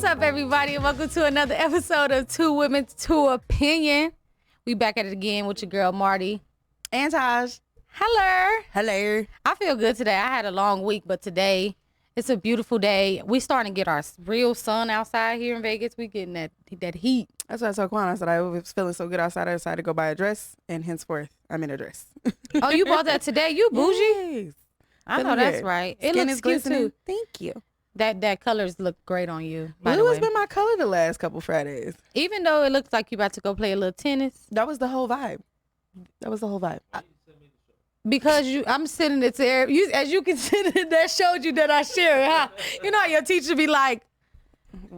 What's up, everybody, and welcome to another episode of Two Women, Two Opinion. We back at it again with your girl, Marty. And Taj. Hello. Hello. I feel good today. I had a long week, but today it's a beautiful day. We starting to get our real sun outside here in Vegas. We getting that heat. That's what I told Quan. I said I was feeling so good outside. I decided to go buy a dress, and henceforth, I'm in a dress. Oh, you bought that today? You bougie? Yes. I know that's right. It Skin looks is cute glistening. too. Thank you. That colors look great on you. By Blue the has way, been my color the last couple Fridays. even though it looks like you about to go play a little tennis. That was the whole vibe. Because I'm sitting there, as you can see, that showed you that I share it, huh? You know how your teacher be like,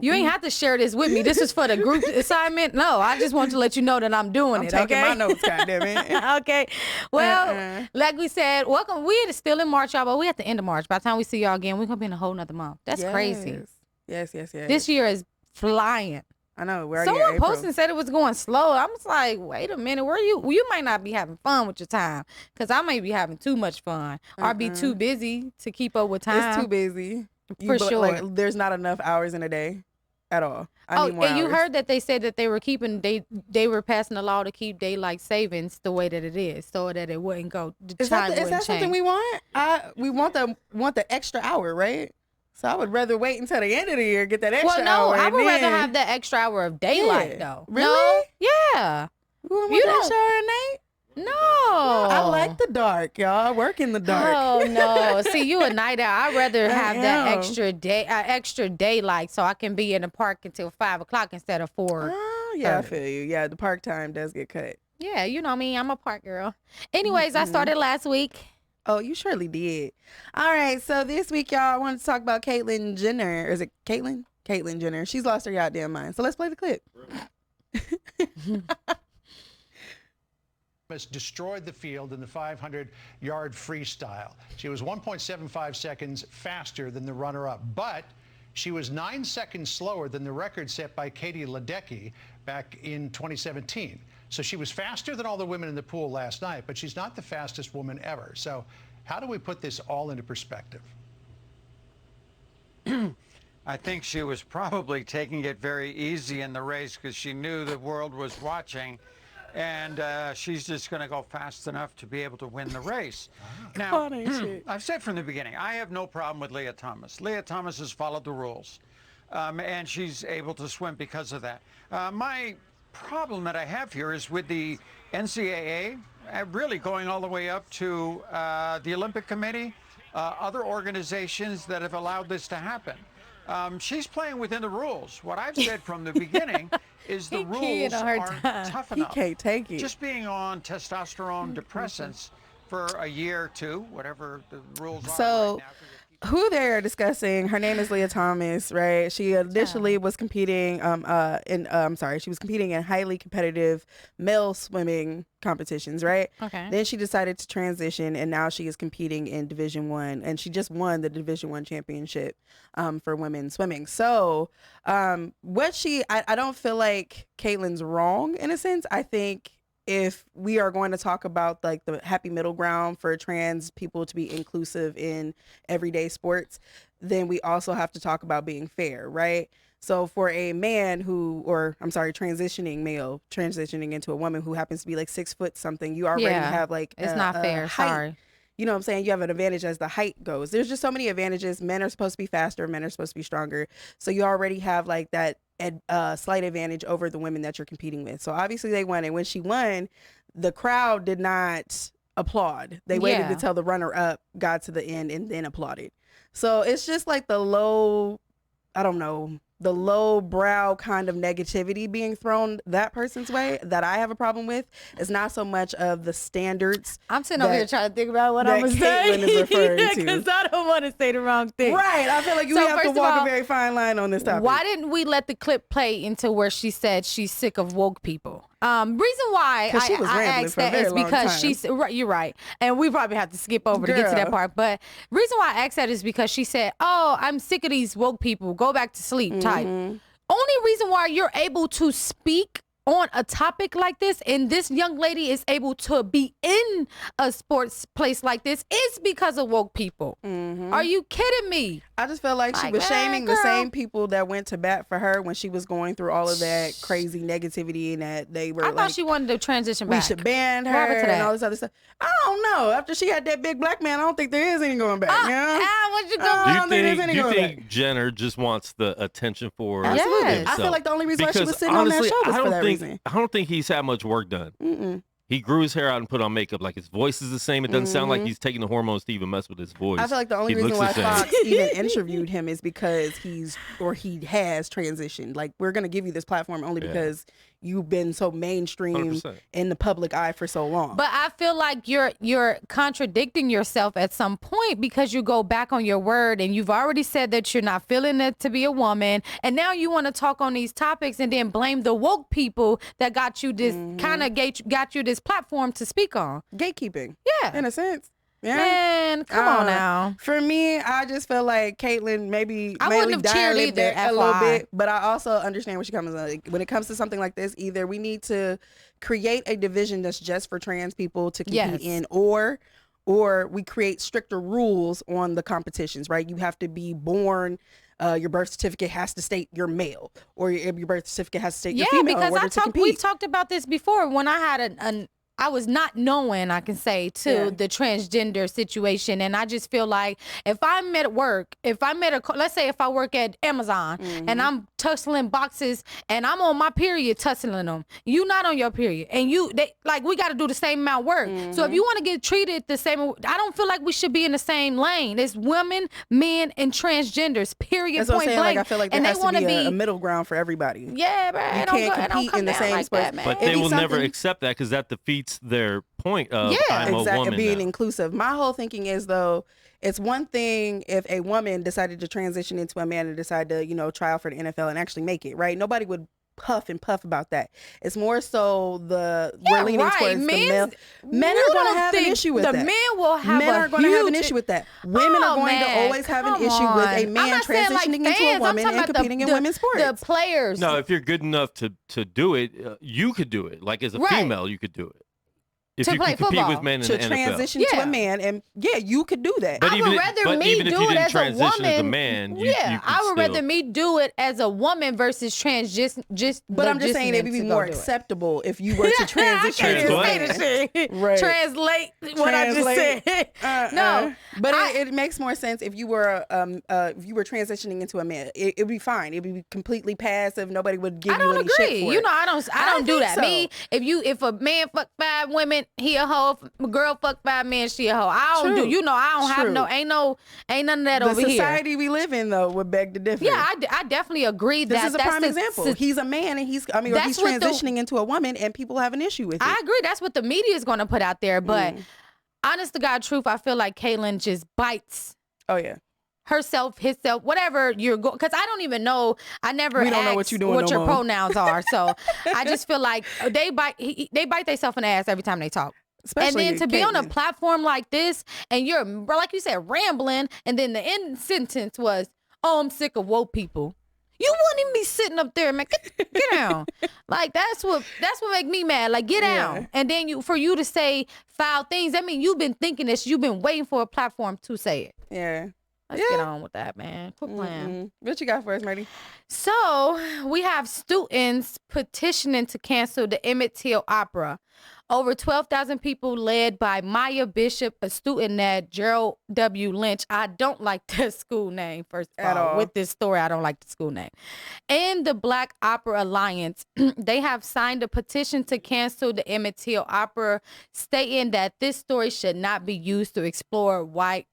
you ain't have to share this with me. This is for the group assignment. No, I just want to let you know that I'm doing I'm it, taking okay? my notes, goddammit. Okay. Well, like we said, welcome. We're still in March, y'all, but we at the end of March. By the time we see y'all again, we're going to be in a whole nother month. That's crazy. Yes. This year is flying. I know. We're Someone April. posted and said it was going slow. I was like, wait a minute, where you might not be having fun with your time, because I may be having too much fun or be too busy to keep up with time. It's too busy. For sure. Like, there's not enough hours in a day at all. I need more and you hours. heard that they said that they were keeping they were passing a law to keep daylight savings the way that it is, so that it wouldn't go. Is that something we want? We want the extra hour, right? So I would rather wait until the end of the year, get that extra hour. Well, no, I would rather then... have that extra hour of daylight, though. Really? No? Yeah. You don't extra hour at night? No. I like the dark, y'all. I work in the dark. Oh, no. See, you a night owl. I'd rather have that extra daylight so I can be in the park until 5 o'clock instead of 4. Oh, yeah, I feel you. Yeah, the park time does get cut. Yeah, you know me. I'm a park girl. Anyways, I started last week. Oh, you surely did. All right, so this week, y'all, I wanted to talk about Caitlyn Jenner. Is it Caitlyn? Caitlyn Jenner. She's lost her goddamn mind. So let's play the clip. Destroyed the field in the 500-yard freestyle. She was 1.75 seconds faster than the runner-up, but she was 9 seconds slower than the record set by Katie Ledecky back in 2017. So she was faster than all the women in the pool last night, but she's not the fastest woman ever. So how do we put this all into perspective? I think she was probably taking it very easy in the race because she knew the world was watching, and she's just going to go fast enough to be able to win the race. Now, I've said from the beginning, I have no problem with Leah Thomas. Leah Thomas has followed the rules, and she's able to swim because of that. My problem that I have here is with the NCAA really going all the way up to the Olympic Committee, other organizations that have allowed this to happen. She's playing within the rules. What I've said from the beginning is the rules aren't tough enough. He can't take it. Just being on testosterone depressants for a year or two, whatever the rules are right now. Who they're discussing, her name is Leah Thomas, right? She initially was competing she was competing in highly competitive male swimming competitions, right? Okay. Then she decided to transition, and now she is competing in Division I, and she just won the Division I championship for women swimming. So I don't feel like Caitlyn's wrong in a sense. I think if we are going to talk about like the happy middle ground for trans people to be inclusive in everyday sports, then we also have to talk about being fair, right? So for a man transitioning male, transitioning into a woman who happens to be like 6 foot something, you already have like it's not fair. Height. Sorry. You know what I'm saying? You have an advantage as the height goes. There's just so many advantages. Men are supposed to be faster. Men are supposed to be stronger. So you already have like that slight advantage over the women that you're competing with. So obviously they won. And when she won, the crowd did not applaud. They waited until the runner up got to the end and then applauded. So it's just like the low brow kind of negativity being thrown that person's way that I have a problem with. It's not so much of the standards. I'm sitting over here trying to think about what I'm going to say. Caitlyn is referring to. Because I don't want to say the wrong thing. Right. I feel like we have to walk a very fine line on this topic. Why didn't we let the clip play into where she said she's sick of woke people? Reason why I asked that is because you're right. And we probably have to skip over to get to that part. But reason why I asked that is because she said, oh, I'm sick of these woke people. Go back to sleep type. Only reason why you're able to speak on a topic like this, and this young lady is able to be in a sports place like this, it's because of woke people. Are you kidding me? I just felt like she was shaming the same people that went to bat for her when she was going through all of that crazy negativity, and that they were. I thought she wanted to transition back. We should ban her and all this other stuff. I don't know. After she had that big black man, I don't think there is any going back. What you do you think Jenner just wants the attention for himself? I feel like the only reason why she was sitting on that show was for that reason. I don't think he's had much work done. He grew his hair out and put on makeup. Like, his voice is the same. It doesn't sound like he's taking the hormones to even mess with his voice. I feel like the only reason why Fox even interviewed him is because he has transitioned. Like, we're going to give you this platform only because you've been so mainstream 100%. In the public eye for so long. But I feel like you're contradicting yourself at some point, because you go back on your word and you've already said that you're not feeling it to be a woman, and now you want to talk on these topics and then blame the woke people that got you this got you this platform to speak on. Gatekeeping. Yeah. In a sense. Yeah. Man, come on now. For me, I just feel like Caitlyn maybe I wouldn't have cheerleaded a little bit, but I also understand where she comes from. Like, when it comes to something like this, either we need to create a division that's just for trans people to compete in, or we create stricter rules on the competitions, right? You have to be born. Your birth certificate has to state you're male, or your birth certificate has to state you're female. Yeah, because we've talked about this before. When I had I was not knowing, I can say, to the transgender situation. And I just feel like if I'm at work, let's say if I work at Amazon and I'm tussling boxes and I'm on my period tussling them, you not on your period. And we got to do the same amount of work. So if you want to get treated the same, I don't feel like we should be in the same lane. It's women, men, and transgenders, period. That's what I'm saying. Blank. Like, I feel like there has to be a middle ground for everybody. Yeah, bro. You can't compete in the same space. But they will never accept that, because that defeats their point of I'm a woman being now. inclusive. My whole thinking is, though, it's one thing if a woman decided to transition into a man and decide to, try out for the NFL and actually make it, right? Nobody would huff and puff about that. It's more so we're leaning towards the male. Men are going to have an issue with that. The men will have Men are going to have an issue with that. Women are going to always have an issue with a man transitioning into a woman and competing in women's sports. The players. No, if you're good enough to do it, you could do it. Like, as a female, you could do it. If you can compete with men in the NFL. To transition to a man, and you could do that. But I would rather me do it as a woman. As a man, I would rather me do it as a woman versus But I'm just saying it would be more acceptable if you were to transition. Translate what I just said. No, but it makes more sense if you were transitioning into a man. It'd be fine. It'd be completely passive. Nobody would give you any shit for it. I don't do that. Me, if a man fuck 5 women, he a hoe. If a girl fuck 5 men, she a hoe. I don't do. I don't have ain't none of that over here. The society we live in, though, would beg to differ. Yeah, I definitely agree. This is a prime example. He's a man, and he's transitioning into a woman, and people have an issue with it. I agree. That's what the media is going to put out there. But honest to God truth, I feel like Caitlyn just bites. Oh yeah. Herself, himself, whatever you're going, because I don't even know. I never we don't know what, your pronouns are. So I just feel like they bite themselves in the ass every time they talk. Especially and then to be Caitlyn. on a platform like this, and you're, like you said, rambling, and then the end sentence was, "Oh, I'm sick of woke people." You wouldn't even be sitting up there, man. Get down. Like, that's what make me mad. Like, get down. And then for you to say foul things, I mean, you've been thinking this. You've been waiting for a platform to say it. Yeah. Let's get on with that, man. Quit playing. What you got for us, Marty? So we have students petitioning to cancel the Emmit Till opera. Over 12,000 people, led by Maya Bishop, a student at Gerald W. Lynch. I don't like the school name, first of all. With this story, I don't like the school name. And the Black Opera Alliance, they have signed a petition to cancel the Emmit Till opera, stating that this story should not be used to explore white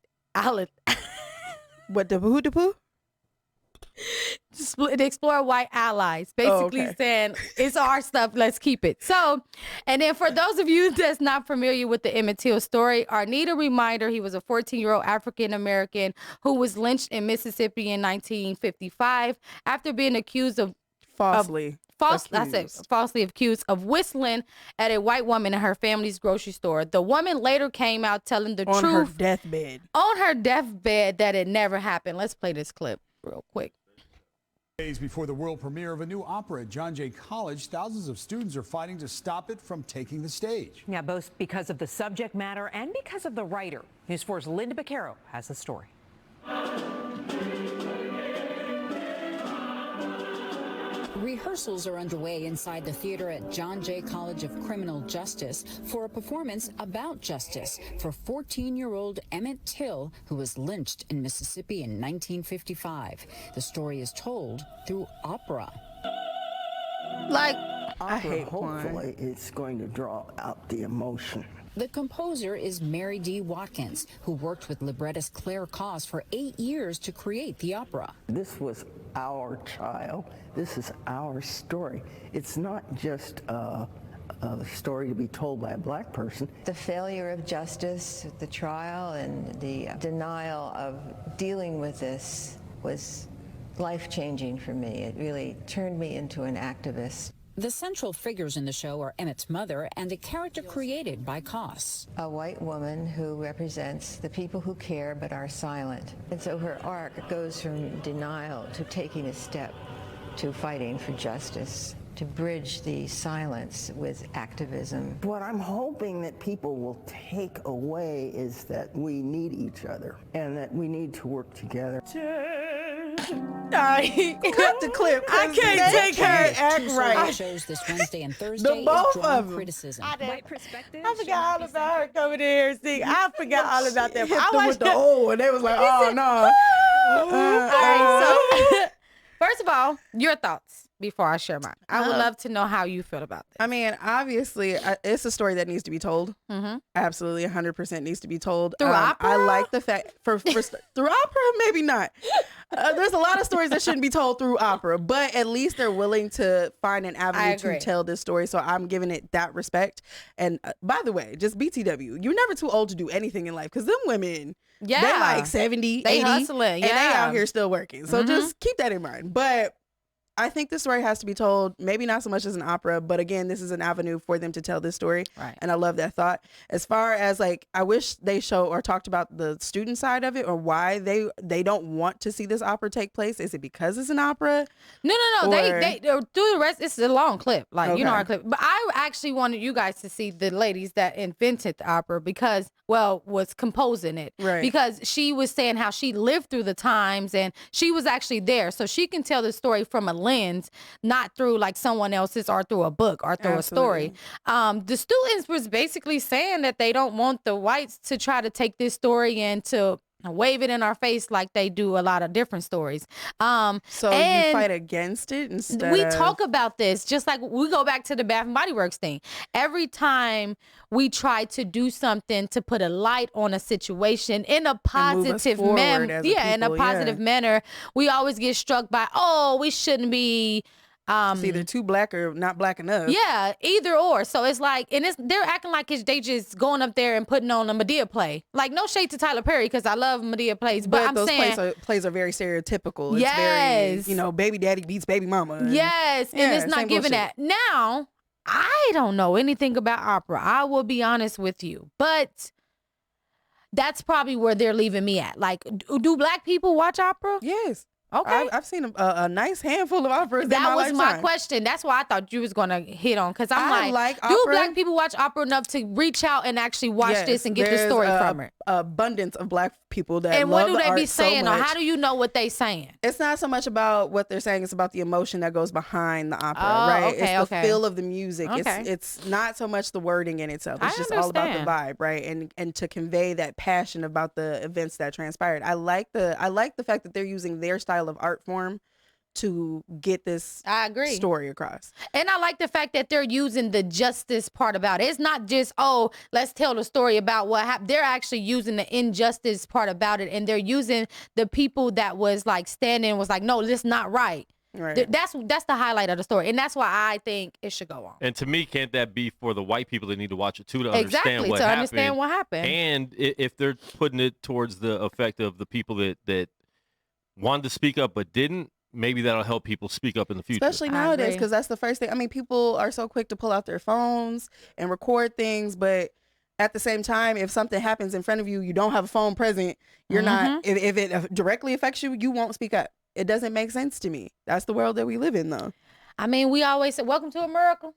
What, the poo? To explore white allies, basically saying it's our stuff, let's keep it. So, and then for those of you that's not familiar with the Emmit Till story, need a reminder, he was a 14-year-old African-American who was lynched in Mississippi in 1955 after being accused of falsely accused of whistling at a white woman in her family's grocery store. The woman later came out telling the truth. On her deathbed that it never happened. Let's play this clip real quick. Days before the world premiere of a new opera at John Jay College, thousands of students are fighting to stop it from taking the stage. Yeah, both because of the subject matter and because of the writer. News 4's Linda Baccaro has the story. Rehearsals are underway inside the theater at John Jay College of Criminal Justice for a performance about justice for 14-year-old Emmit Till, who was lynched in Mississippi in 1955. The story is told through opera. Like, I hate hopefully it's going to draw out the emotion. The composer is Mary D. Watkins, who worked with librettist Claire Koss for 8 years to create the opera. This was our child. This is our story. It's not just a story to be told by a black person. The failure of justice at the trial and the denial of dealing with this was life-changing for me. It really turned me into an activist. The central figures in the show are Emmett's mother and a character created by Koss. A white woman who represents the people who care but are silent. And so her arc goes from denial to taking a step to fighting for justice, to bridge the silence with activism. What I'm hoping that people will take away is that we need each other and that we need to work together. Cut the clip. I can't take her act right. Shows this Wednesday and Thursday both is drawing of them. criticism. I forgot all about her coming here and singing. I forgot all about that. Hit I them with the oh, and they was like, oh no. All right, so first of all, your thoughts before I share mine. I would love to know how you feel about this. I mean, obviously, it's a story that needs to be told. Mm-hmm. Absolutely, 100% needs to be told. Through opera? I like the fact for through opera, maybe not. There's a lot of stories that shouldn't be told through opera, but at least they're willing to find an avenue to tell this story. So I'm giving it that respect. And by the way, just BTW, you're never too old to do anything in life because them women, they're like 70, they 80, hustling, and they out here still working. So just keep that in mind. But I think the story has to be told, maybe not so much as an opera, but again, this is an avenue for them to tell this story. Right. And I love that thought. As far as like, I wish they show or talked about the student side of it or why they don't want to see this opera take place. Is it because it's an opera? No. They through the rest, it's a long clip. Like, you know our clip. But I actually wanted you guys to see the ladies that invented the opera because, well, was composing it. Right. Because she was saying how she lived through the times and she was actually there. So she can tell the story from a lens, not through like someone else's or through a book or through a story. The students was basically saying that they don't want the whites to try to take this story and to wave it in our face like they do a lot of different stories. So you fight against it instead we talk about this, just like we go back to the Bath and Body Works thing. Every time we try to do something to put a light on a situation in a positive manner, in a positive manner, we always get struck by, oh, we shouldn't be it's either too black or not black enough. Yeah, either or. So it's like, and they're acting like they just going up there and putting on a Medea play. Like, no shade to Tyler Perry because I love Medea plays, but I'm those saying plays are very stereotypical. It's yes, very, baby daddy beats baby mama. Yes, and it's not giving that. Now, I don't know anything about opera. I will be honest with you, but that's probably where they're leaving me at. Like, do black people watch opera? Yes. Okay. I've seen a nice handful of operas. That was my question. That's why I thought you was gonna hit on, because I'm like do opera. Black people watch opera enough to reach out and actually watch this and get the story from it? Abundance of black people that and love what do they be saying, so or how do you know what they saying? It's not so much about what they're saying; it's about the emotion that goes behind the opera, oh, right? Okay, it's the feel of the music. Okay. It's not so much the wording in itself. It's just all about the vibe, right? And to convey that passion about the events that transpired. I like the fact that they're using their style of art form to get this story across. And I like the fact that they're using the justice part about it. It's not just, oh, let's tell the story about what happened. They're actually using the injustice part about it, and they're using the people that was like standing was like, no, this not right. Right. That's the highlight of the story, and that's why I think it should go on. And to me, can't that be for the white people that need to watch it too, to understand what happened? And if they're putting it towards the effect of the people that wanted to speak up but didn't, maybe that'll help people speak up in the future. Especially nowadays, because that's the first thing. I mean, people are so quick to pull out their phones and record things, but at the same time, if something happens in front of you, you don't have a phone present, you're not, if it directly affects you, you won't speak up. It doesn't make sense to me. That's the world that we live in, though. I mean, we always say, welcome to America.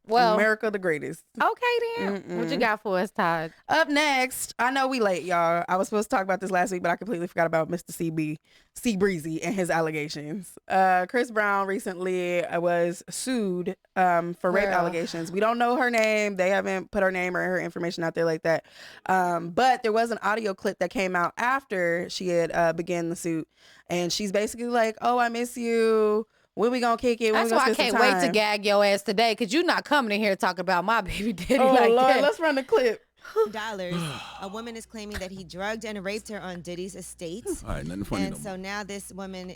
Well, America the greatest. Okay, then. What you got for us, Todd? Up next, I know we late, y'all. I was supposed to talk about this last week, but I completely forgot about Mr. C Breezy and his allegations. Chris Brown recently was sued for rape allegations. We don't know her name. They haven't put her name or her information out there like that. But there was an audio clip that came out after she had began the suit. And she's basically like, oh, I miss you. When we gonna kick it? That's why I can't wait to gag your ass today, because you're not coming in here to talk about my baby daddy like Lord, that. Let's run the clip. A woman is claiming that he drugged and raped her on Diddy's estate. All right, nothing funny. And so now this woman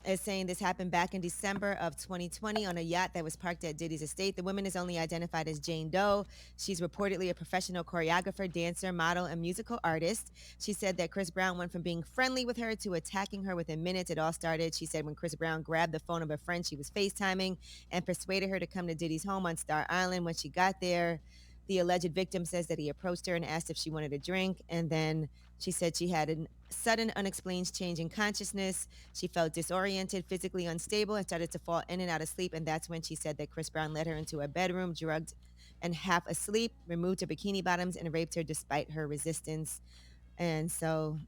is saying this happened back in December of 2020 on a yacht that was parked at Diddy's estate. The woman is only identified as Jane Doe. She's reportedly a professional choreographer, dancer, model, and musical artist. She said that Chris Brown went from being friendly with her to attacking her within minutes. It all started, she said, when Chris Brown grabbed the phone of a friend she was FaceTiming and persuaded her to come to Diddy's home on Star Island. When she got there, the alleged victim says that he approached her and asked if she wanted a drink. And then she said she had a sudden unexplained change in consciousness. She felt disoriented, physically unstable, and started to fall in and out of sleep. And that's when she said that Chris Brown led her into a bedroom, drugged and half asleep, removed her bikini bottoms, and raped her despite her resistance. And so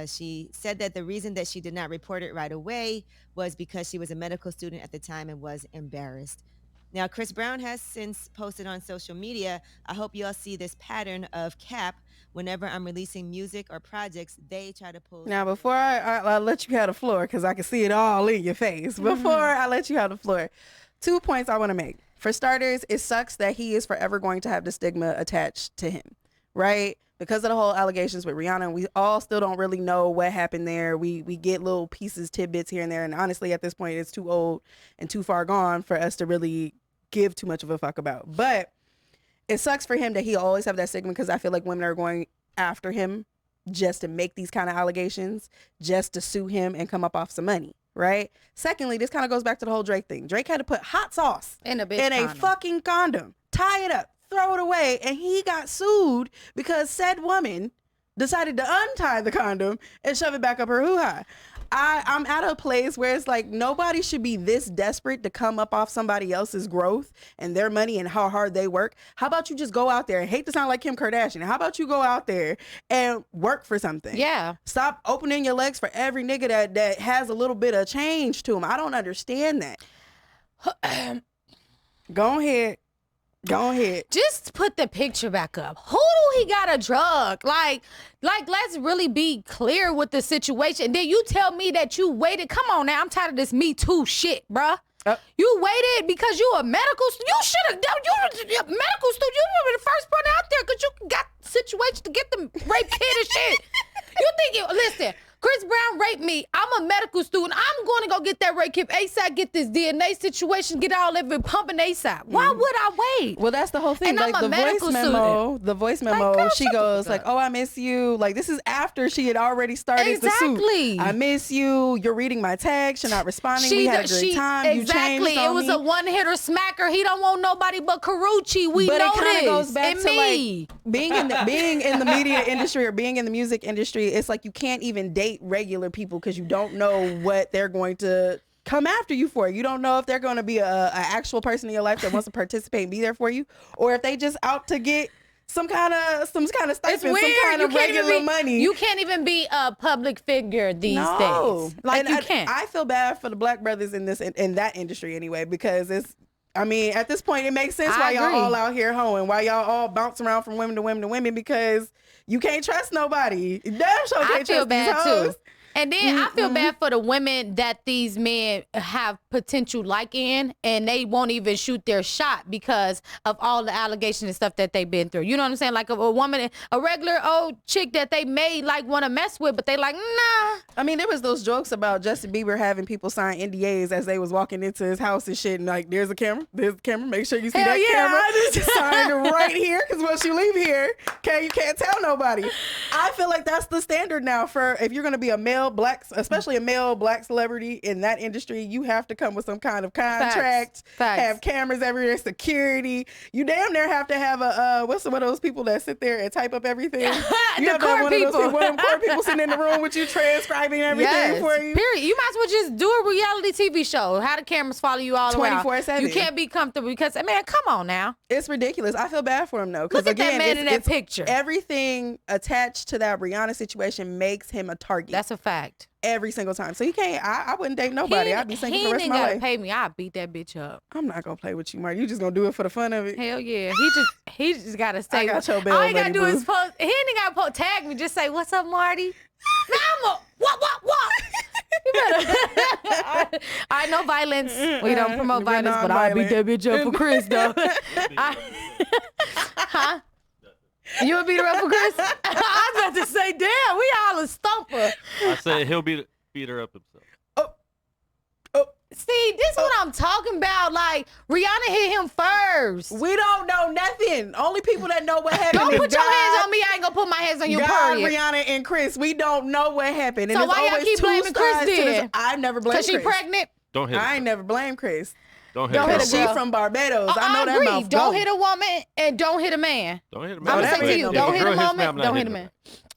she said that the reason that she did not report it right away was because she was a medical student at the time and was embarrassed. Now, Chris Brown has since posted on social media, I hope you all see this pattern of cap. Whenever I'm releasing music or projects, they try to pull. Now, before I let you have the floor, because I can see it all in your face. Before I let you have the floor, 2 points I want to make. For starters, it sucks that he is forever going to have the stigma attached to him, right? Because of the whole allegations with Rihanna, we all still don't really know what happened there. We get little pieces, tidbits here and there. And honestly, at this point, it's too old and too far gone for us to really give too much of a fuck about. But it sucks for him that he always have that stigma, because I feel like women are going after him just to make these kind of allegations, just to sue him and come up off some money, right? Secondly, this kind of goes back to the whole Drake thing. Drake had to put hot sauce in a fucking condom, tie it up, throw it away, and he got sued because said woman decided to untie the condom and shove it back up her hoo-ha. I'm at a place where it's like nobody should be this desperate to come up off somebody else's growth and their money and how hard they work. How about you just go out there and hate to sound like Kim Kardashian? How about you go out there and work for something? Yeah. Stop opening your legs for every nigga that has a little bit of change to him. I don't understand that. Go ahead. Just put the picture back up. Who do he got a drug? Like, let's really be clear with the situation. Then you tell me that you waited. Come on now, I'm tired of this Me Too shit, bruh. You waited because you a medical student. You should have done. You a medical student. You were the first one out there because you got situations to get them rape kid and shit. You think listen, Chris Brown raped me. I'm a medical student. I'm going to go get that rape kit ASAP, get this DNA situation, get all of it pumping ASAP. Why would I wait? Well, that's the whole thing. And like I'm a medical student. The voice memo, like, girl, she goes like, oh, I miss you. Like, this is after she had already started the suit. I miss you. You're reading my text. You're not responding. We had a good time. Exactly. You changed on it was me. A one-hitter smacker. He don't want nobody but Karuchi. We know this. But it kind of goes back to me. Like being in the media industry or being in the music industry. It's like you can't even date regular people because you don't know what they're going to come after you for. You don't know if they're going to be a actual person in your life that wants to participate and be there for you, or if they just out to get some kind of stipend, some kind of regular money. You can't even be a public figure these days. Like, you can't. I feel bad for the black brothers in that industry anyway, because it's, I mean, at this point, it makes sense why y'all all out here hoeing, why y'all all bounce around from women to women to women, because you can't trust nobody. Damn sure can't trust these hoes. And then I feel bad for the women that these men have potential like in, and they won't even shoot their shot because of all the allegations and stuff that they've been through. You know what I'm saying? Like a woman, a regular old chick that they may like want to mess with, but they like, nah. I mean, there was those jokes about Justin Bieber having people sign NDAs as they was walking into his house and shit, and like, there's a camera, make sure you see that camera. Sign right here, because once you leave here, okay, you can't tell nobody. I feel like that's the standard now for if you're going to be a male especially a male black celebrity in that industry, you have to come with some kind of contract. Facts. Have cameras everywhere, security. You damn near have to have a what's one of those people that sit there and type up everything. You have to have one of those people, one of them court people sitting in the room with you transcribing everything for you. Period. You might as well just do a reality TV show. How the cameras follow you all around. 24/7. You can't be comfortable because, man, come on now. It's ridiculous. I feel bad for him though. Look at that man in that picture. Everything attached to that Rihanna situation makes him a target. That's a fact. Every single time. So you can't, I wouldn't date nobody. I'd be single for the rest of my life. He ain't gotta pay me. I'll beat that bitch up. I'm not gonna play with you, Mark. You just gonna do it for the fun of it. Hell yeah. He just gotta say. I got your bill, all he gotta buddy, do is post. He ain't gotta tag me. Just say, "What's up, Marty?" Now I'm a what? You better. I know violence. We don't promote violence, but I'll beat that bitch up for Chris though. Huh? You would beat her up for Chris? I was about to say, damn, we all a stumper. I said he'll beat her up himself. See, this is what I'm talking about. Like, Rihanna hit him first. We don't know nothing. Only people that know what happened. Don't is put your hands on me. I ain't gonna put my hands on you, God, period. Rihanna, and Chris. We don't know what happened. And So why y'all keep blaming Chris then? I never blamed Chris. Because she pregnant? Don't hit her. I ain't never blamed Chris. Don't hit her. She from Barbados. I know that agree. mouth Don't go. hit a woman and don't hit a man. Don't hit a I'm man. gonna say to you, don't hit a woman, don't hit a man.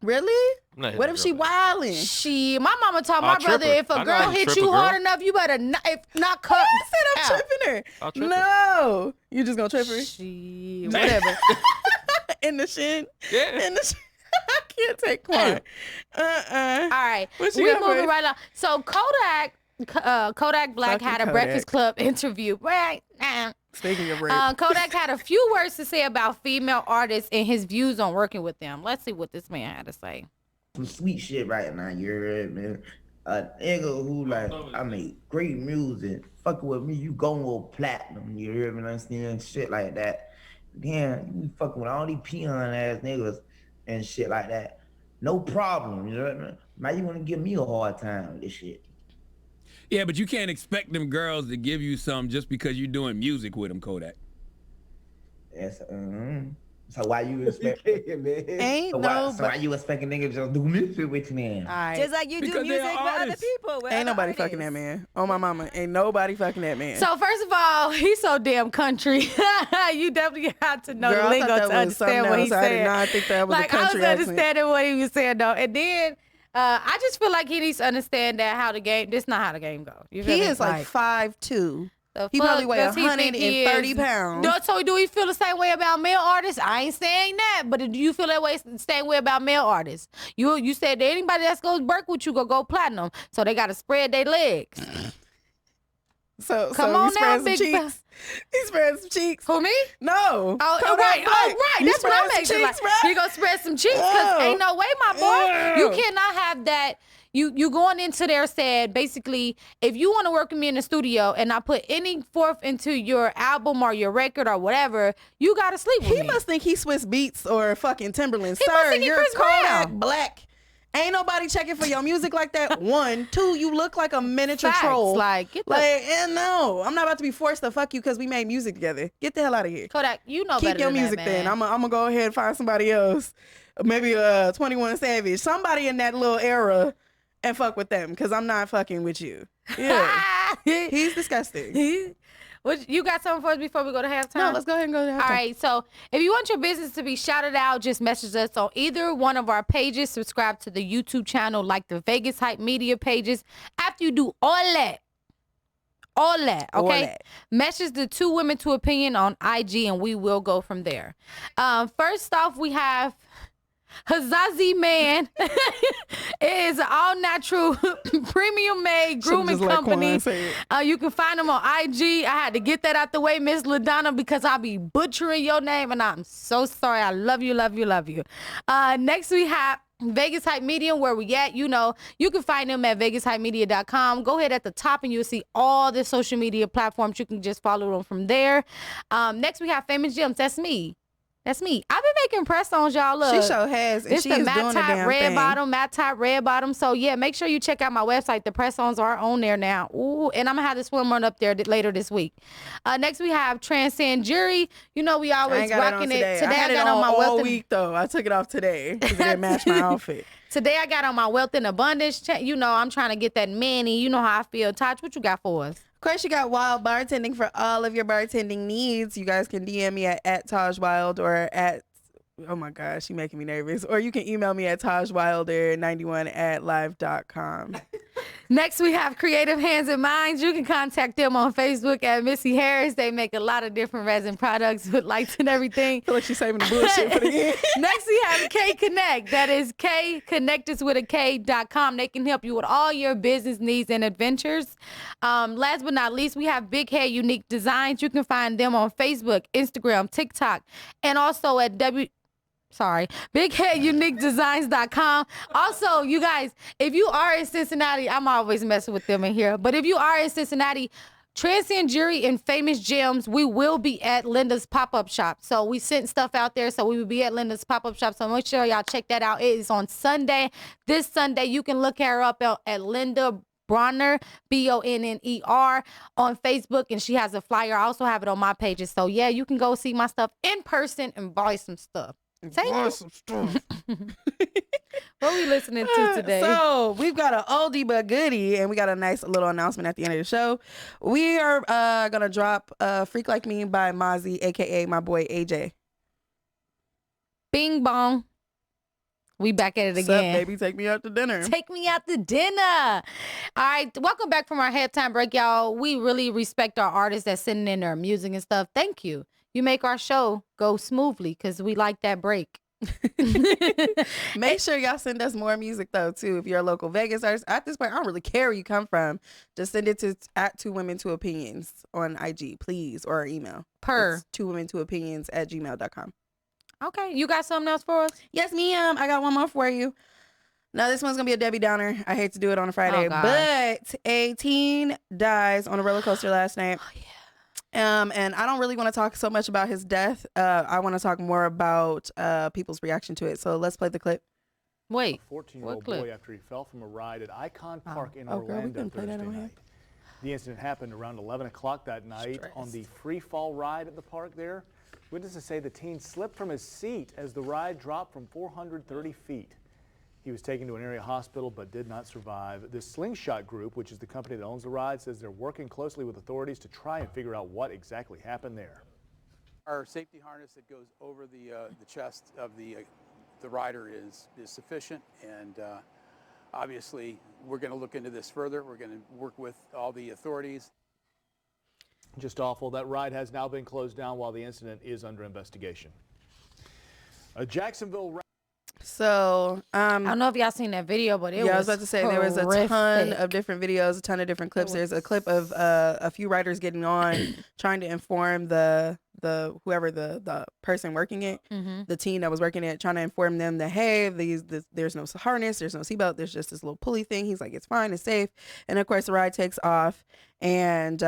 Really? What if she wildin'? My mama taught my brother, if a girl hit you hard enough, you better not cut. I said I'm tripping her. I'll trip No. You just gonna trip her? Whatever. In the shin? Yeah. In the shin. I can't take Quan. All right. What you We got for moving us? right on. So Kodak Black Fucking had a Kodak. Breakfast Club interview. Right now. Speaking of rape. Kodak had a few words to say about female artists and his views on working with them. Let's see what this man had to say. Some sweet shit right now, you heard me? A nigga who like, I make great music, fucking with me, you gon' go platinum, you hear me? Understand? Shit like that. Damn, you be fucking with all these peon ass niggas and shit like that. No problem, you know what I mean? Now you wanna give me a hard time with this shit. Yeah, but you can't expect them girls to give you some just because you're doing music with them, Kodak. Yes, So why you expect? So why you expecting niggas just do music with you, man? Just like you do music with other people. Ain't nobody fucking that man. Oh my mama, ain't nobody fucking that man. So first of all, he's so damn country. You definitely have to know the lingo to understand what he's saying. I did not think that was a country I was accent. understanding what he was saying though, and then I just feel like he needs to understand that how the game. This is not how the game goes. You feel He me? is like 5'2". The He fuck probably weigh does he think he 130 is? pounds. So do he feel the same way about male artists? I ain't saying that, but do you feel that way, same way about male artists? You said that anybody that's goes work with you go platinum, so they got to spread their legs. So Come on now, big cheeks. He spread some cheeks. Who, me? No. Oh, right. You That's what I'm spread some making. cheeks, Like, bro? you gonna spread some cheeks? Cause ain't no way, my boy. You cannot have that. You going into there said basically, if you want to work with me in the studio and I put any forth into your album or your record or whatever, you gotta sleep with me. He must think he's Swiss Beats or fucking Timberland. He must Sir, think he you're Chris Kodak Brown. Black. Ain't nobody checking for your music like that. 1, 2, you look like a miniature Facts. troll. Like, no, I'm not about to be forced to fuck you because we made music together. Get the hell out of here. Kodak, you know Keep better your than music that, then. man. I'm gonna go ahead and find somebody else. Maybe 21 Savage. Somebody in that little era and fuck with them because I'm not fucking with you. Yeah. He's disgusting. You got something for us before we go to halftime? No, let's go ahead and go to halftime. All right, so if you want your business to be shouted out, just message us on either one of our pages. Subscribe to the YouTube channel, like the Vegas Hype Media pages. After you do all that, okay? Message the Two Women to Opinion on IG, and we will go from there. First off, we have Hazazi Man. It is an all-natural, premium-made grooming company. You can find them on IG. I had to get that out the way, Miss LaDonna, because I'll be butchering your name, and I'm so sorry. I love you, love you, love you. Next, we have Vegas Hype Media, where we at. You know, you can find them at vegashypemedia.com. Go ahead at the top, and you'll see all the social media platforms. You can just follow them from there. Next, we have Famous Gems. That's me. That's me. I've been making press-ons, y'all. Look, she sure has. And this she the is matte doing top the damn red thing. bottom, matte top red bottom. So yeah, make sure you check out my website. The press-ons are on there now. Ooh, and I'm gonna have the swim run up there later this week. Next we have Transcend Jury. You know we always rocking it. Today I got on my all week though. I took it off today because it didn't match my outfit. Today I got on my Wealth and Abundance. You know I'm trying to get that money. You know how I feel. Taj, what you got for us? Of course, you got Wild Bartending for all of your bartending needs. You guys can DM me at Taj Wild or at, oh my gosh, she's making me nervous. Or you can email me at tajwilder91@live.com. Next, we have Creative Hands and Minds. You can contact them on Facebook at Missy Harris. They make a lot of different resin products with lights and everything. I feel like she's saving the bullshit for the end. Next, we have K Connect. That is KConnectUsWithAK.com. They can help you with all your business needs and adventures. Last but not least, we have Big Head Unique Designs. You can find them on Facebook, Instagram, TikTok, and also at BigHeadUniqueDesigns.com. Also, you guys, if you are in Cincinnati, I'm always messing with them in here, but if you are in Cincinnati, Transcend Jury and famousgemz, we will be at Linda's pop-up shop. So we sent stuff out there, so we will be at Linda's pop-up shop. So make sure y'all check that out. It is on Sunday. This Sunday, you can look her up at Linda Bronner, Bonner, on Facebook, and she has a flyer. I also have it on my pages. So yeah, you can go see my stuff in person and buy some stuff. Some stuff. What are we listening to today? So we've got an oldie but goodie, and we got a nice little announcement at the end of the show. We are gonna drop "Freak Like Me" by Mozzie, aka my boy AJ. Bing bong. We back at it again. What's up, baby? Take me out to dinner. Take me out to dinner. All right, welcome back from our halftime break, y'all. We really respect our artists that's sending in their music and stuff. Thank you. You make our show go smoothly because we like that break. Make sure y'all send us more music though too. If you're a local Vegas artist, at this point I don't really care where you come from. Just send it to @2women2opinions on IG, please, or our email. It's 2women2opinions@gmail.com. Okay, you got something else for us? Yes, ma'am. I got one more for you. Now this one's gonna be a Debbie Downer. I hate to do it on a Friday, but a teen dies on a roller coaster last night. Oh, yeah. And I don't really want to talk so much about his death. I want to talk more about people's reaction to it. So let's play the clip. Wait, a 14-year-old boy after he fell from a ride at Icon Park in Orlando Thursday night. The incident happened around 11 o'clock that night on the free fall ride at the park there. Witnesses say the teen slipped from his seat as the ride dropped from 430 feet. He was taken to an area hospital but did not survive. The Slingshot Group, which is the company that owns the ride, says they're working closely with authorities to try and figure out what exactly happened there. Our safety harness that goes over the chest of the rider is sufficient, and obviously we're going to look into this further. We're going to work with all the authorities. Just awful. That ride has now been closed down while the incident is under investigation. A Jacksonville. So I don't know if y'all seen that video, but I was about to say there was a ton of different videos, a ton of different clips. There's a clip of a few riders getting on, trying to inform the person working it, the team that was working it, trying to inform them that hey, there's no harness, there's no seatbelt, there's just this little pulley thing. He's like, it's fine, it's safe, and of course the ride takes off, and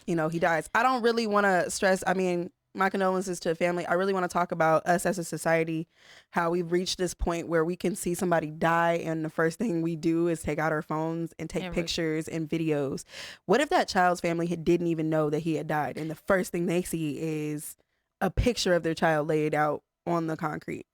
he dies. I don't really want to stress. I mean, my condolences to the family. I really want to talk about us as a society, how we've reached this point where we can see somebody die and the first thing we do is take out our phones and take pictures and videos. What if that child's family didn't even know that he had died and the first thing they see is a picture of their child laid out on the concrete?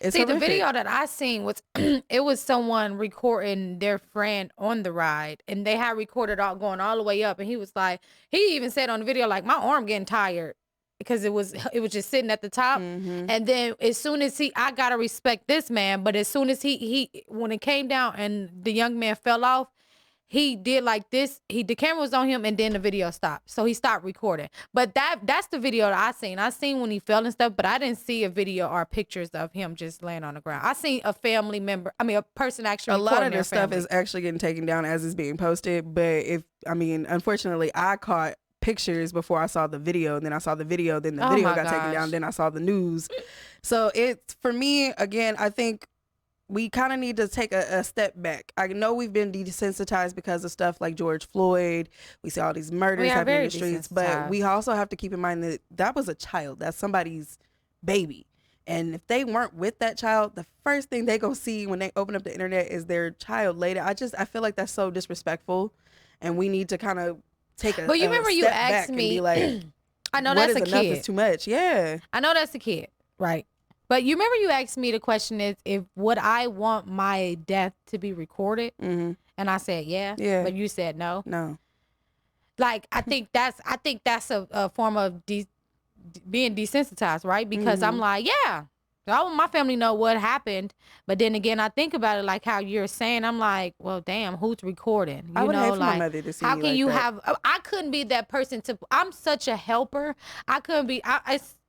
It's horrific. The video that I seen was it was someone recording their friend on the ride, and they had recorded going all the way up, and he was like, he even said on the video, like, my arm getting tired. Because it was just sitting at the top. And then as soon as I gotta respect this man, but as soon as he when it came down and the young man fell off, he did like this. The camera was on him and then the video stopped. So he stopped recording. But that's the video that I seen. I seen when he fell and stuff, but I didn't see a video or pictures of him just laying on the ground. I seen a family member, a person actually a lot of this stuff is actually getting taken down as it's being posted. But unfortunately, I caught pictures before I saw the video, and then I saw the video, then the video got taken down, then I saw the news. So it's, for me, again, I think we kind of need to take a step back. I know we've been desensitized because of stuff like George Floyd. We see all these murders happening in the streets, but we also have to keep in mind that was a child. That's somebody's baby. And if they weren't with that child, the first thing they gonna see when they open up the internet is their child later. I feel like that's so disrespectful, and we need to kind of take a. But you remember you asked me, like, I know that's a kid. Enough is too much. Yeah, I know that's a kid, right? But you remember you asked me the question is, if would I want my death to be recorded? Mm-hmm. And I said yeah. But you said no. No. Like I think that's a form of being desensitized, right? Because I'm like, yeah, I want my family to know what happened. But then again, I think about it like how you're saying. I'm like, well, damn, who's recording? I would hate for my mother to see how me can like you that. have? I couldn't be that person to. I'm such a helper. I couldn't be.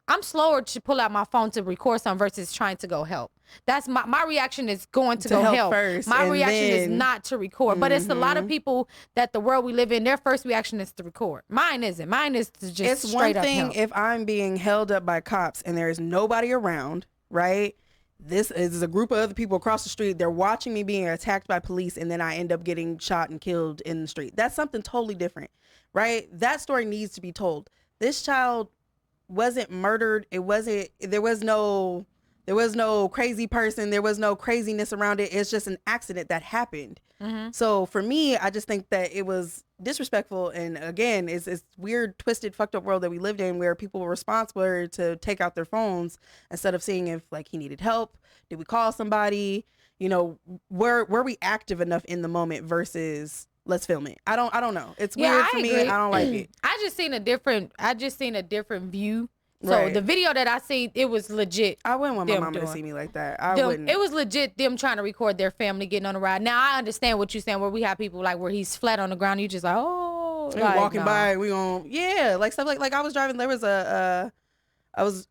I'm slower to pull out my phone to record something versus trying to go help. That's my reaction is going to go help first. My reaction is not to record. But it's a lot of Mm-hmm. people that the world we live in, their first reaction is to record. Mine isn't. Mine is to just It's straight one up thing help. if I'm being held up by cops and there is nobody around, right? This is a group of other people across the street. They're watching me being attacked by police, and then I end up getting shot and killed in the street. That's something totally different, right? That story needs to be told. This child wasn't murdered. There was no crazy person. There was no craziness around it. It's just an accident that happened. Mm-hmm. So for me, I just think that it was disrespectful. And again, it's weird, twisted, fucked up world that we lived in where people were responsible to take out their phones instead of seeing if like he needed help. Did we call somebody? You know, were we active enough in the moment versus let's film it? I don't know. It's weird for me. I don't like it. I just seen a different view. So the video that I seen, it was legit. I wouldn't want my mama to see me like that. I wouldn't. It was legit them trying to record their family getting on the ride. Now I understand what you're saying, where we have people like where he's flat on the ground, you just like, oh, like, walking by, we gon' like stuff like I was driving. There was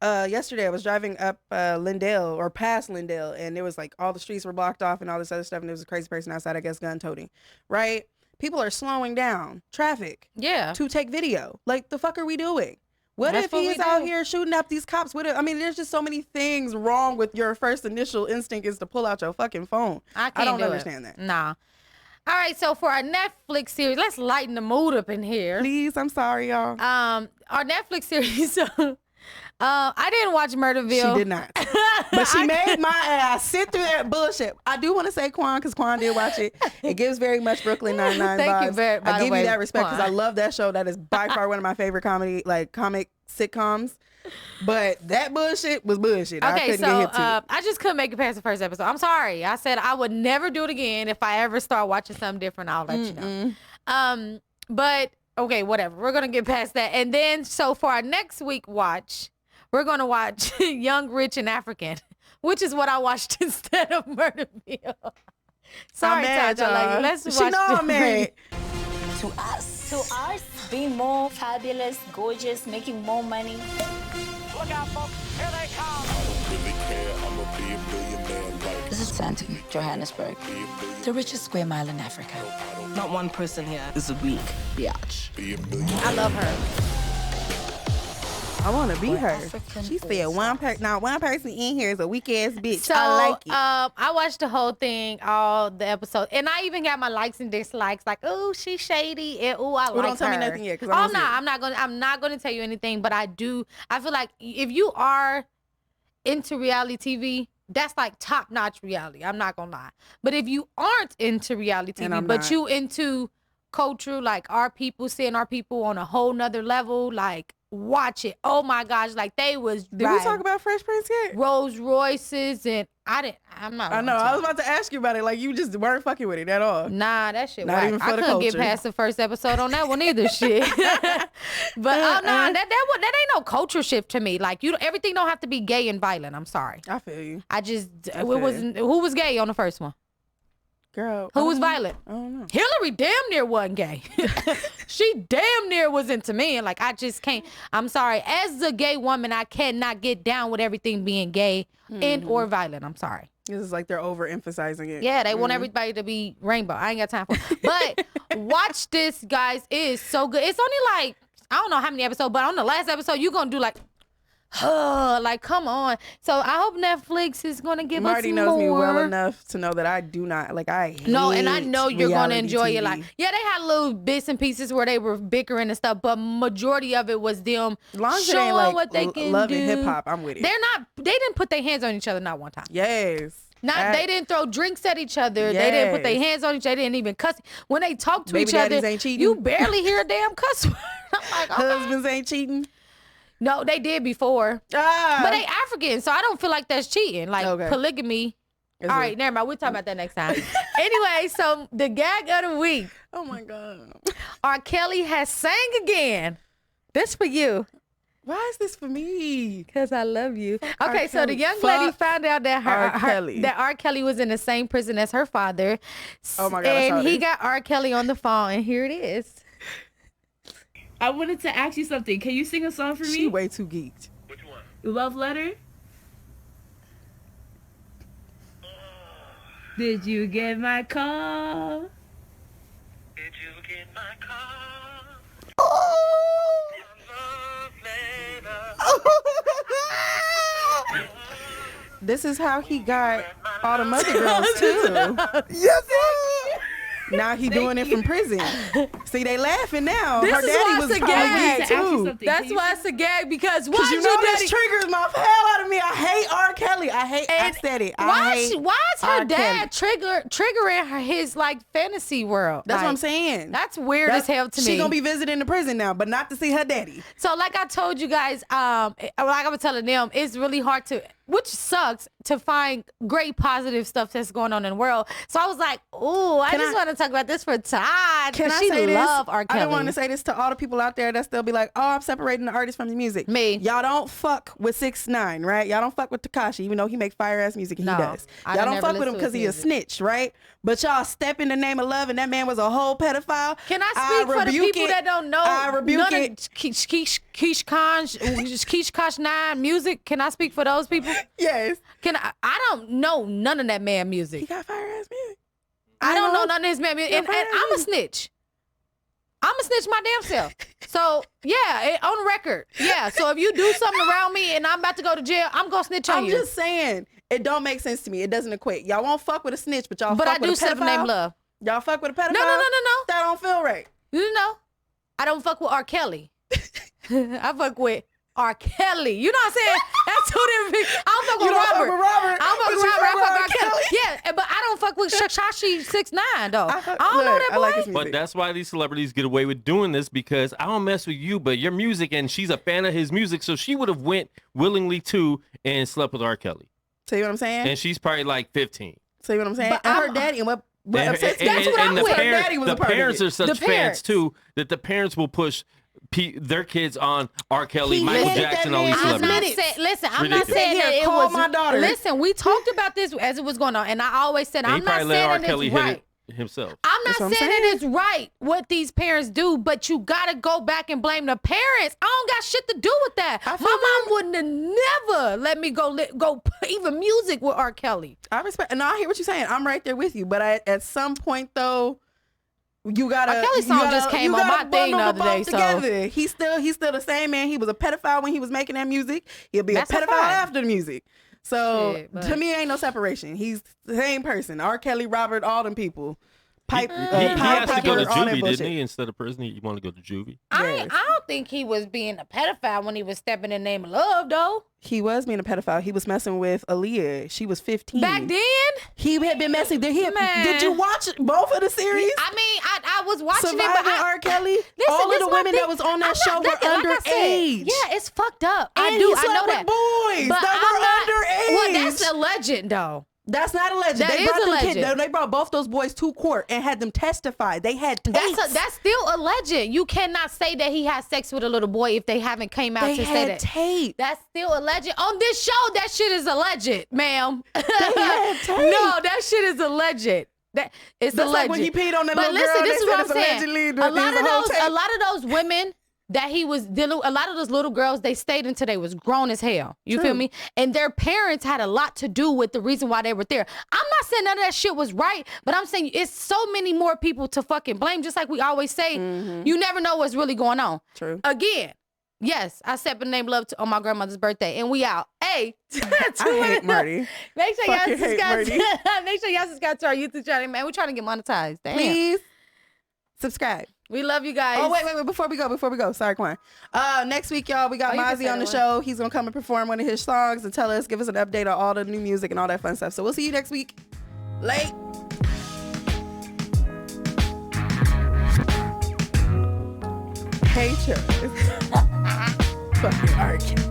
yesterday I was driving up Lindale or past Lindale, and there was like all the streets were blocked off and all this other stuff, and there was a crazy person outside, I guess, gun toting, right? People are slowing down traffic, to take video. Like, the fuck are we doing? What if he's out here shooting up these cops? I mean, there's just so many things wrong with your first initial instinct is to pull out your fucking phone. I don't understand that. Nah. All right, so for our Netflix series, let's lighten the mood up in here. Please, I'm sorry, y'all. Our Netflix series, I didn't watch Murderville. She did not. But she made my ass sit through that bullshit. I do want to say Quan, because Quan did watch it. It gives very much Brooklyn Nine-Nine Thank vibes. you very much. I give you that respect because I love that show. That is by far one of my favorite comic sitcoms. But that bullshit was bullshit. Okay, I couldn't get hip to it. I just couldn't make it past the first episode. I'm sorry. I said I would never do it again. If I ever start watching something different, I'll let you know. But okay, whatever. We're gonna get past that. And then so for our next week watch, we're going to watch Young, Rich, and African, which is what I watched instead of Murderville. Sorry, Taja. Let's watch She know I'm mad. To us, being more fabulous, gorgeous, making more money. Look out, folks. Here they come. I don't really care. I'm going to be a billionaire. This is Santon, Johannesburg, the richest square mile in Africa. Not one person here is a weak biatch. I love her. I want to be her. She said one person in here is a weak ass bitch. So, I like it. I watched the whole thing, all the episodes, and I even got my likes and dislikes. Like, oh, she's shady, and oh, I like her. Don't tell me nothing yet, because I'm not gonna tell you anything. But I feel like if you are into reality TV, that's like top notch reality. I'm not gonna lie. But if you aren't into reality TV, but you into culture, like our people, seeing our people on a whole nother level, like. Watch it. Oh my gosh, like they was. Did we talk about Fresh Prince yet? Rolls Royces and I'm not. I know. I was about to ask you about it. Like you just weren't fucking with it at all. Nah, that shit. Not even for I the couldn't culture. get past the first episode on that one either. Shit. But that ain't no culture shift to me. Like everything don't have to be gay and violent. I'm sorry. I feel you. Who was gay on the first one? Girl, who was violent? I don't know. Hillary damn near wasn't gay. She damn near was into men. Like I just can't. I'm sorry. As a gay woman, I cannot get down with everything being gay and or violent. I'm sorry. This is like they're overemphasizing it. Yeah, they want everybody to be rainbow. I ain't got time for it. But watch this, guys. It is so good. It's only like I don't know how many episodes, but on the last episode, you're gonna do like. Like, come on. So I hope Netflix is going to give us more. Marty knows me well enough to know that I do not, like, I hate No, and I know you're going to enjoy TV. it. Like, yeah, they had little bits and pieces where they were bickering and stuff, but majority of it was them showing like what they can love do. and hip hop, I'm with it. They didn't put their hands on each other not one time. Yes. They didn't throw drinks at each other. Yes. They didn't put their hands on each other. They didn't even cuss. When they talk to each other, you barely hear a damn cuss word. I'm like, husbands ain't cheating. No, they did before. But they African, so I don't feel like that's cheating. Like polygamy. All right, never mind. We'll talk about that next time. Anyway, so the gag of the week. Oh my God. R. Kelly has sang again. This for you. Why is this for me? Because I love you. Okay, so the young lady found out that R. Kelly was in the same prison as her father. Oh my God. And he got R. Kelly on the phone, and here it is. I wanted to ask you something. Can you sing a song for me? She way too geeked. Which one? Love Letter? Did you get my call? Did you get my call? This is how he got all the other girls too. Yes, now he doing it from prison. See, they laughing now. This her is daddy why was it's a gag too. That's why it's a gag because why you know this triggers my hell out of me. I hate R. Kelly. I said it. Why is her dad triggering his like fantasy world? That's like, what I'm saying. That's weird as hell to me. She gonna be visiting the prison now, but not to see her daddy. So like I told you guys, like I was telling them, it's really hard to, which sucks, to find great positive stuff that's going on in the world. So I was like, ooh, I just want to talk about this for Todd. Can I she say love this? R. Kelly. I don't want to say this to all the people out there that still be like, oh, I'm separating the artist from the music. Me. Y'all don't fuck with 6ix9ine, right? Y'all don't fuck with Tekashi, even though he make fire ass music. And he does. Y'all don't fuck with him because he a snitch, right? But y'all step in the name of love, and that man was a whole pedophile. Can I speak for the people that don't know? I rebuke it. Keish 9 music. Can I speak for those people? Yes. I don't know none of that man music. He got fire ass music. I don't know none of his man music. And I'm a snitch. I'm a snitch my damn self. So, yeah, on record. Yeah, so if you do something around me and I'm about to go to jail, I'm going to snitch on you. I'm just saying, it don't make sense to me. It doesn't equate. Y'all won't fuck with a snitch, but y'all fuck with a pedophile. But I do self-name love. Y'all fuck with a pedophile? No. That don't feel right. No. I don't fuck with R. Kelly. I fuck with R. Kelly. You know what I'm saying? That's two different people. I don't fuck with Robert. I don't fuck with Robert. I fuck with R. Kelly. Yeah, but I don't fuck with Tekashi 6ix9ine though. I don't know that boy. Like but that's why these celebrities get away with doing this, because I don't mess with you, but your music, and she's a fan of his music, so she would have went willingly too and slept with R. Kelly. See what I'm saying? And she's probably like 15. See what I'm saying? And her daddy, and what upsets me, that's what I'm with. Her daddy was a part of it. The parents are such fans too that the parents will push their kids on R. Kelly, Michael Jackson, all these celebrities. I'm not saying that it was. My daughter. Listen, we talked about this as it was going on, and I always said I'm not saying that it's right. Himself. I'm not saying that it's right what these parents do, but you gotta go back and blame the parents. I don't got shit to do with that. My mom wouldn't have never let me go even music with R. Kelly. I respect, and I hear what you're saying. I'm right there with you, but at some point though, you gotta. R. Kelly's song just came on my thing the other day. So he's still the same man. He was a pedophile when he was making that music. He'll be a pedophile after the music. So to me, ain't no separation. He's the same person. R. Kelly, Robert, all them people. He has to go to juvie, didn't he? Instead of prison, you want to go to juvie? I don't think he was being a pedophile when he was stepping in the name of love, though. He was being a pedophile. He was messing with Aaliyah. She was 15. Back then? He had been messing. Did you watch both of the series? I mean, I was watching Surviving it, but R. Kelly? All of the women that was on that show were underage. Yeah, it's fucked up. And I know that. Boys but that were underage. Well, that's a legend, though. That's not a legend. That is a legend. They brought both those boys to court and had them testify. They had tapes. That's still a legend. You cannot say that he had sex with a little boy if they haven't came out to say that. Tape. That's still a legend. On this show, that shit is a legend, ma'am. They had tape. No, that shit is a legend. It's that's a legend. Like when he peed on that little listen, girl. This is what I'm saying. A lot of those women that he was dealing, a lot of those little girls, they stayed until they was grown as hell. You feel me? And their parents had a lot to do with the reason why they were there. I'm not saying none of that shit was right, but I'm saying it's so many more people to fucking blame. Just like we always say, you never know what's really going on. True. Again, Yes, I said the name love on my grandmother's birthday, and we out. Hey, I hate Marty. Make sure y'all subscribe. Make sure y'all subscribe to our YouTube channel, man. We're trying to get monetized. Damn. Please subscribe. We love you guys. Oh, wait. Before we go. Sorry, Quan. Next week, y'all, we got Mozzie on the show. He's going to come and perform one of his songs and give us an update on all the new music and all that fun stuff. So we'll see you next week. Late. Hey, Fucking arguing.